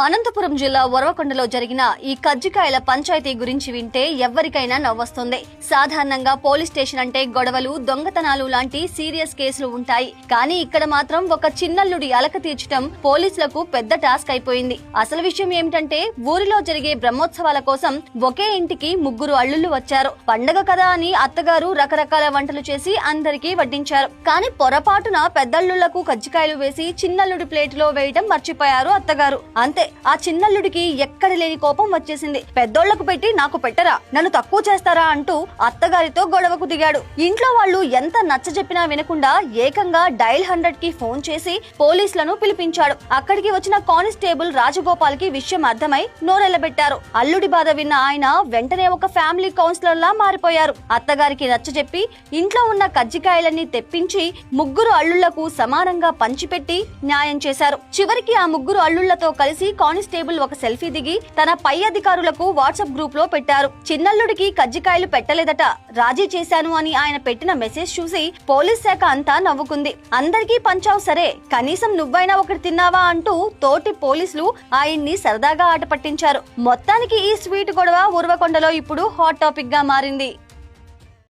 అనంతపురం జిల్లా ఉరవకొండలో జరిగిన ఈ కజ్జికాయల పంచాయతీ గురించి వింటే ఎవ్వరికైనా నవ్వొస్తుంది. సాధారణంగా పోలీస్ స్టేషన్ అంటే గొడవలు, దొంగతనాలు లాంటి సీరియస్ కేసులు ఉంటాయి. కానీ ఇక్కడ మాత్రం ఒక చిన్నల్లుడి అలక తీర్చడం పోలీసులకు పెద్ద టాస్క్ అయిపోయింది. అసలు విషయం ఏమిటంటే ఊరిలో జరిగే బ్రహ్మోత్సవాల కోసం ఒకే ఇంటికి ముగ్గురు అల్లుళ్ళు వచ్చారు. పండగ కదా అని అత్తగారు రకరకాల వంటలు చేసి అందరికీ వడ్డించారు. కానీ పొరపాటున పెద్దల్లుళ్లకు కజ్జికాయలు వేసి చిన్నల్లుడి ప్లేటులో వేయడం మర్చిపోయారు అత్తగారు. అంతే, ఆ చిన్నల్లుడికి ఎక్కడ లేని కోపం వచ్చేసింది. పెద్దోళ్లకు పెట్టి నాకు పెట్టరా, నన్ను తక్కువ చేస్తారా అంటూ అత్తగారితో గొడవకు దిగాడు. ఇంట్లో వాళ్ళు ఎంత నచ్చజెప్పినా వినకుండా ఏకంగా డయల్ 100 కి ఫోన్ చేసి పోలీసులను పిలిపించాడు. అక్కడికి వచ్చిన కానిస్టేబుల్ రాజగోపాల్ కి విషయం అర్థమై నోరెళ్లబెట్టారు. అల్లుడి బాధ విన్న ఆయన వెంటనే ఒక ఫ్యామిలీ కౌన్సిలర్ లా మారిపోయారు. అత్తగారికి నచ్చజెప్పి ఇంట్లో ఉన్న కజ్జికాయలన్నీ తెప్పించి ముగ్గురు అల్లుళ్లకు సమానంగా పంచిపెట్టి న్యాయం చేశారు. చివరికి ఆ ముగ్గురు అల్లుళ్లతో కలిసి కానిస్టేబుల్ ఒక సెల్ఫీ దిగి తన పై అధికారులకు వాట్సాప్ గ్రూప్ లో పెట్టారు. చిన్నల్లుడికి కజ్జికాయలు పెట్టలేదట, రాజీ చేశాను అని ఆయన పెట్టిన మెసేజ్ చూసి పోలీస్ శాఖ అంతా నవ్వుకుంది. అందరికీ పంచావు సరే, కనీసం నువ్వైనా ఒకటి తిన్నావా అంటూ తోటి పోలీసులు ఆయన్ని సరదాగా ఆట పట్టించారు. మొత్తానికి ఈ స్వీట్ గొడవ ఉరవకొండలో ఇప్పుడు హాట్ టాపిక్ గా మారింది.